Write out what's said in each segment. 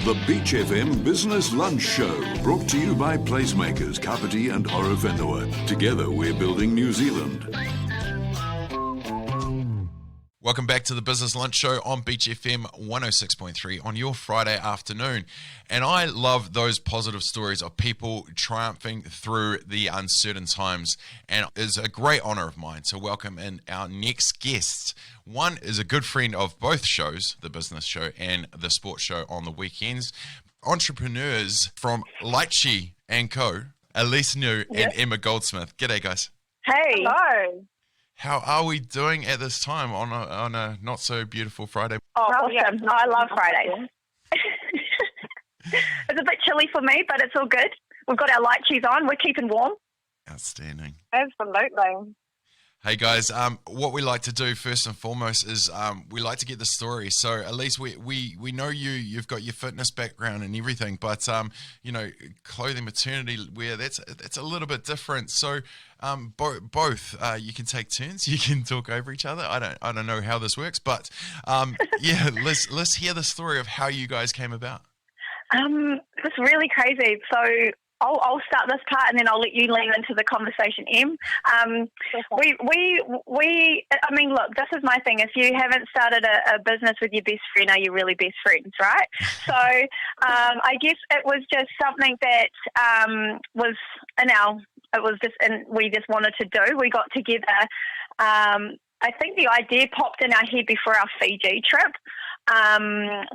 The Beach FM Business Lunch Show, brought to you by PlaceMakers Kapiti Horowhenua. Together we're building New Zealand. Welcome back to the Business Lunch Show on Beach FM 106.3 on your Friday afternoon. And I love those positive stories of people triumphing through the uncertain times. And it's a great honor of mine to welcome in our next guests. One is a good friend of both shows, the business show and the sports show on the weekends. Entrepreneurs from Lychee Co, Elise Niu and Emma Goldsmith. G'day, guys. Hey. Hello. How are we doing at this time on a not so beautiful Friday? Oh, awesome. Yeah. I love Fridays. It's a bit chilly for me, but it's all good. We've got our light cheese on. We're keeping warm. Outstanding. Absolutely. Hey guys, what we like to do first and foremost is we like to get the story. So Elise, we know you've got your fitness background and everything, but clothing, maternity wear, that's a little bit different. So both you can take turns, you can talk over each other. I don't know how this works, but let's hear the story of how you guys came about. It's really crazy. So I'll start this part and then I'll let you lean into the conversation, Em. Look, this is my thing. If you haven't started a business with your best friend, are you really best friends, right? So I guess it was just something that we just wanted to do. We got together. I think the idea popped in our head before our Fiji trip.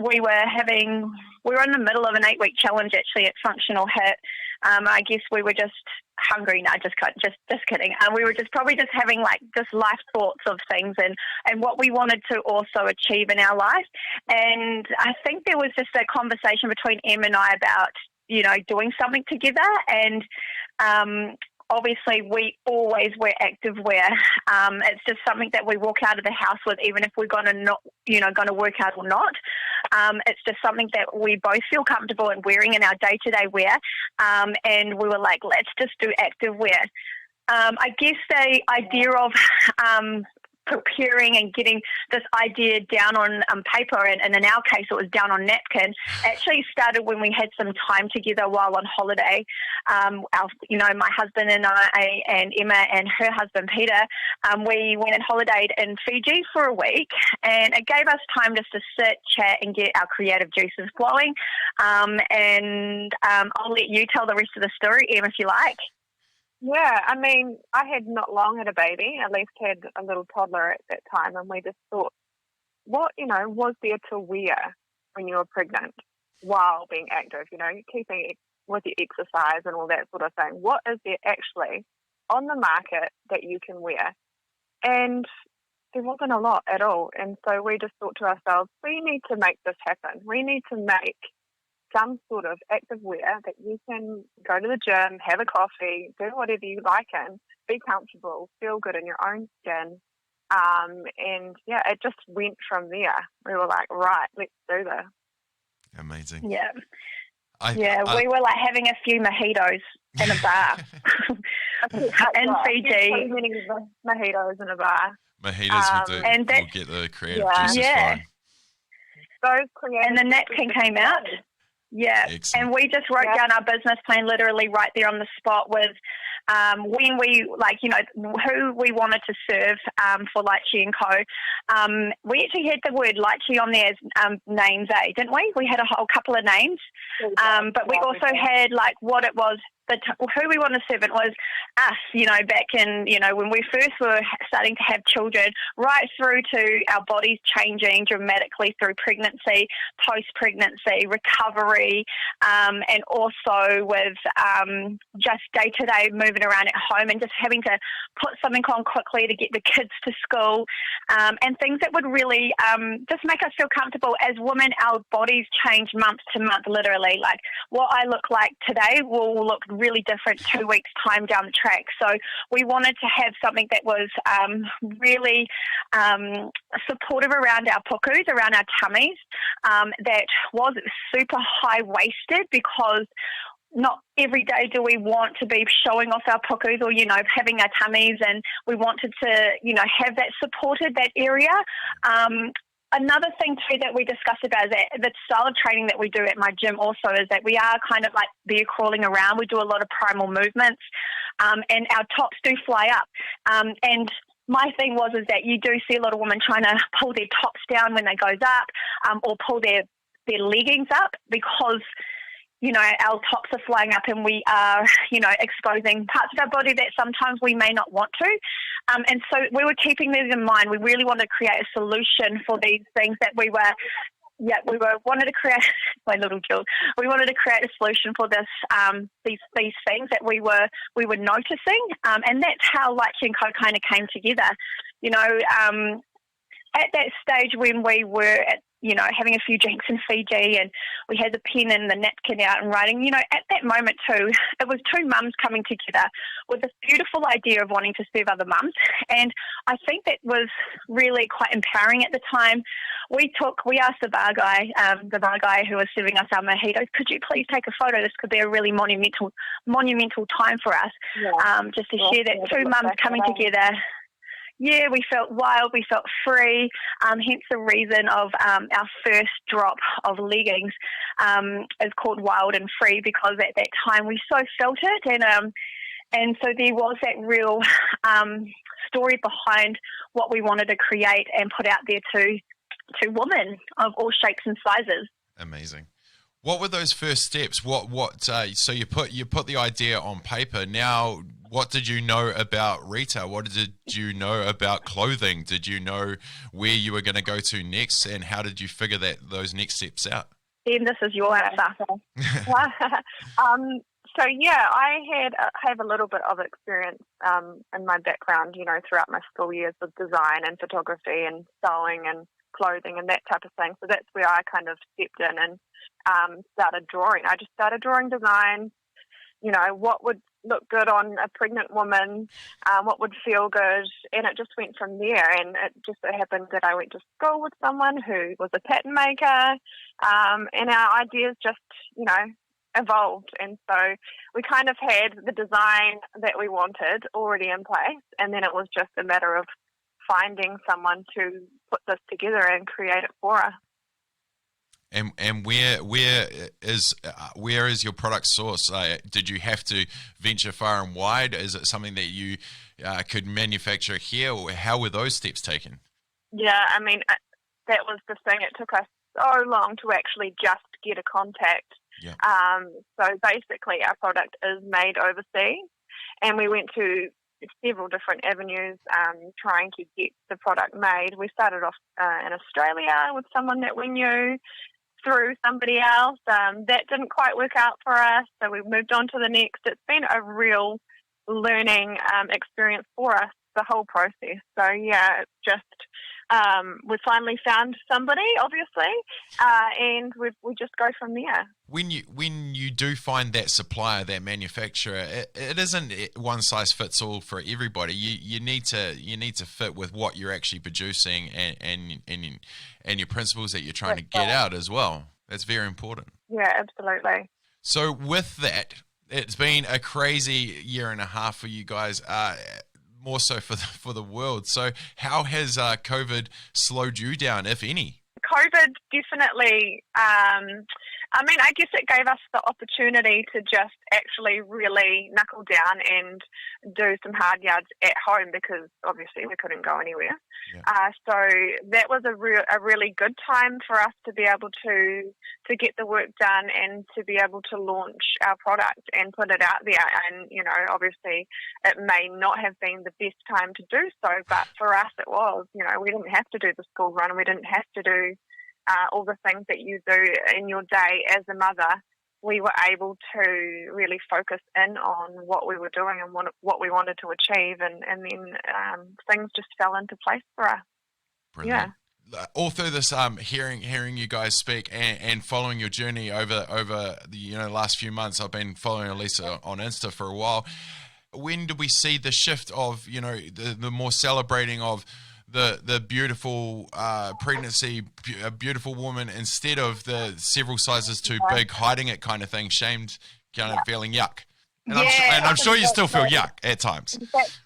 We were in the middle of an 8-week challenge actually at Functional Hit. I guess we were just hungry. No, just kidding. We were probably having like just life thoughts of things and what we wanted to also achieve in our life. And I think there was just a conversation between Em and I about, doing something together. And obviously, we always wear active wear. It's just something that we walk out of the house with, even if we're going to work out or not. It's just something that we both feel comfortable in wearing in our day-to-day wear. And we were like, let's just do active wear. I guess the idea of preparing and getting this idea down on paper, and in our case it was down on napkin, actually started when we had some time together while on holiday. My husband and I and Emma and her husband Peter, we went and holidayed in Fiji for a week, and it gave us time just to sit, chat and get our creative juices flowing. I'll let you tell the rest of the story, Em, if you like. Yeah, I had not long had a baby. At least had a little toddler at that time, and we just thought, what, was there to wear when you were pregnant while being active, keeping with your exercise and all that sort of thing. What is there actually on the market that you can wear? And there wasn't a lot at all. And so we just thought to ourselves, we need to make this happen. We need to make some sort of active wear that you can go to the gym, have a coffee, do whatever you like in, be comfortable, feel good in your own skin. It just went from there. We were like, right, let's do this. Amazing. Yeah. We were like having a few mojitos in a bar in Fiji. So many mojitos in a bar. Mojitos will get the creative juices flowing. And the napkin came out. Yeah, excellent. And we just wrote down our business plan literally right there on the spot with when we, who we wanted to serve for Lychee Co. We actually had the word Lychee on there as names, didn't we? We had a whole couple of names, but we also had what it was. Who we wanted to serve it was us, back in, when we first were starting to have children, right through to our bodies changing dramatically through pregnancy, post-pregnancy, recovery, and also with just day-to-day moving around at home and just having to put something on quickly to get the kids to school, and things that would really just make us feel comfortable. As women, our bodies change month to month, literally. Like what I look like today will look really different 2 weeks time down the track. So we wanted to have something that was really supportive around our pukus, around our tummies, that was super high waisted, because not every day do we want to be showing off our pukus or, having our tummies, and we wanted to, have that supported, that area. another thing too that we discussed about is that the style of training that we do at my gym also is that we are kind of like bear crawling around. We do a lot of primal movements, and our tops do fly up. And my thing is that you do see a lot of women trying to pull their tops down when they goes up, or pull their leggings up because, you know, our tops are flying up and we are, you know, exposing parts of our body that sometimes we may not want to. And so we were keeping these in mind. We really wanted to create a solution for these things that we wanted to create. My little Jill, we wanted to create a solution for this, these things that we were noticing, and that's how Lychee Co kind of came together. You know, at that stage when we were at, you know, having a few drinks in Fiji and we had the pen and the napkin out and writing, you know, at that moment too, it was two mums coming together with this beautiful idea of wanting to serve other mums. And I think that was really quite empowering at the time. We asked the bar guy who was serving us our mojitos, could you please take a photo? This could be a really monumental time for us, just to share that two mums coming together. Yeah, we felt wild, we felt free, hence the reason of our first drop of leggings is called Wild and Free, because at that time we so felt it, and so there was that real story behind what we wanted to create and put out there to women of all shapes and sizes. Amazing. What were those first steps? So you put the idea on paper. Now, what did you know about retail? What did you know about clothing? Did you know where you were going to go to next, and how did you figure those next steps out? Ian, this is your answer. So yeah, I have a little bit of experience in my background, you know, throughout my school years with design and photography and sewing and clothing and that type of thing. So that's where I kind of stepped in and started drawing. I just started drawing designs, you know, what would look good on a pregnant woman, what would feel good, and it just went from there. And it just so happened that I went to school with someone who was a pattern maker, and our ideas just, you know, evolved. And so we kind of had the design that we wanted already in place, and then it was just a matter of finding someone to put this together and create it for us. And where is your product source? Did you have to venture far and wide? Is it something that you could manufacture here, or how were those steps taken? Yeah, I mean, that was the thing. It took us so long to actually just get a contact. Yeah. So basically, our product is made overseas, and we went to several different avenues trying to get the product made. We started off in Australia with someone that we knew through somebody else. That didn't quite work out for us, so we moved on to the next. It's been a real learning experience for us, the whole process. So yeah, it's just we finally found somebody, obviously, and we just go from there. When you do find that supplier, that manufacturer, it isn't one size fits all for everybody. You need to fit with what you're actually producing and your principles that you're trying to get out as well. That's very important. Yeah, absolutely. So with that, it's been a crazy year and a half for you guys. More so for the world. So how has COVID slowed you down, if any? COVID definitely, I mean, I guess it gave us the opportunity to just actually really knuckle down and do some hard yards at home, because obviously we couldn't go anywhere. Yeah. So that was a really good time for us to be able to get the work done and to be able to launch our product and put it out there. And, you know, obviously it may not have been the best time to do so, but for us it was. You know, we didn't have to do the school run. We didn't have to do all the things that you do in your day as a mother. We were able to really focus in on what we were doing and what we wanted to achieve, and then things just fell into place for us. Brilliant. Yeah. All through this, hearing you guys speak and following your journey over the last few months, I've been following Elise on Insta for a while. When do we see the shift of the more celebrating of the beautiful pregnancy, a beautiful woman, instead of the several sizes too big, hiding it kind of thing, shamed, kind of feeling yuck? And I'm sure you still feel yuck at times. That's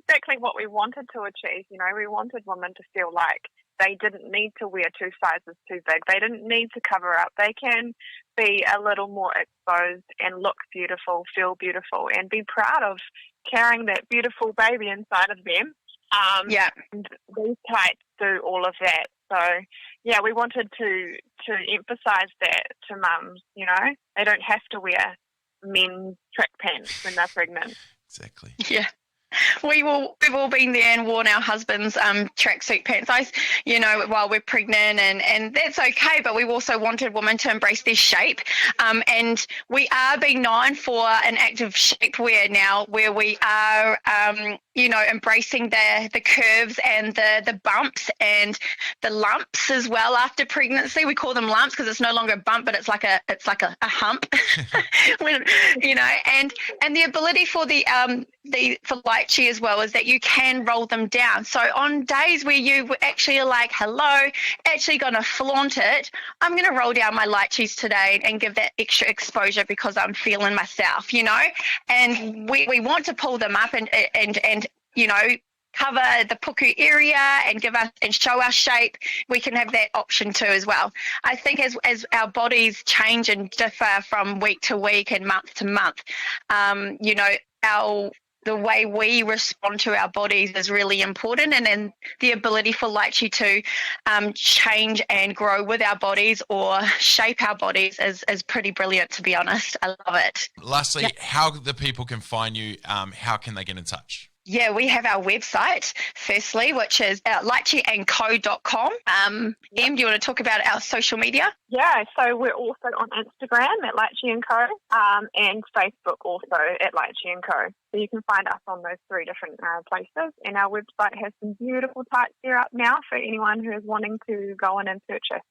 exactly what we wanted to achieve. You know, we wanted women to feel like they didn't need to wear 2 sizes too big. They didn't need to cover up. They can be a little more exposed and look beautiful, feel beautiful, and be proud of carrying that beautiful baby inside of them. And these tights do all of that. So, yeah, we wanted to emphasise that to mums, you know. They don't have to wear men's track pants when they're pregnant. Exactly. Yeah. We've all been there and worn our husbands' tracksuit pants, while we're pregnant, and that's okay. But we also wanted women to embrace their shape, and we are being known for an active shapewear now, where we are, embracing the curves and the bumps and the lumps as well after pregnancy. We call them lumps because it's no longer a bump, but it's like a hump, and the ability for for Lychee as well is that you can roll them down. So on days where you actually are like, hello, actually going to flaunt it, I'm going to roll down my Lychees today and give that extra exposure because I'm feeling myself, and we want to pull them up and cover the puku area and give us and show our shape. We can have that option too as well. I think as our bodies change and differ from week to week and month to month, the way we respond to our bodies is really important, and then the ability for Lychee to change and grow with our bodies or shape our bodies is pretty brilliant, to be honest. I love it. Lastly, how the people can find you, how can they get in touch? Yeah, we have our website, firstly, which is lycheeandco.com. Em, do you want to talk about our social media? Yeah, so we're also on Instagram at Lychee Co, and Facebook also at Lychee Co. So you can find us on those 3 different places. And our website has some beautiful tights there up now for anyone who is wanting to go in and purchase.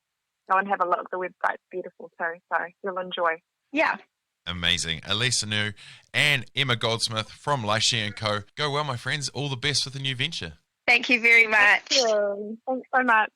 Go and have a look. The website's beautiful too, so you'll enjoy. Yeah. Amazing. Elise Niu and Emma Goldsmith from Lychee Co. Go well, my friends. All the best with the new venture. Thank you very much. Thank you. Thanks so much.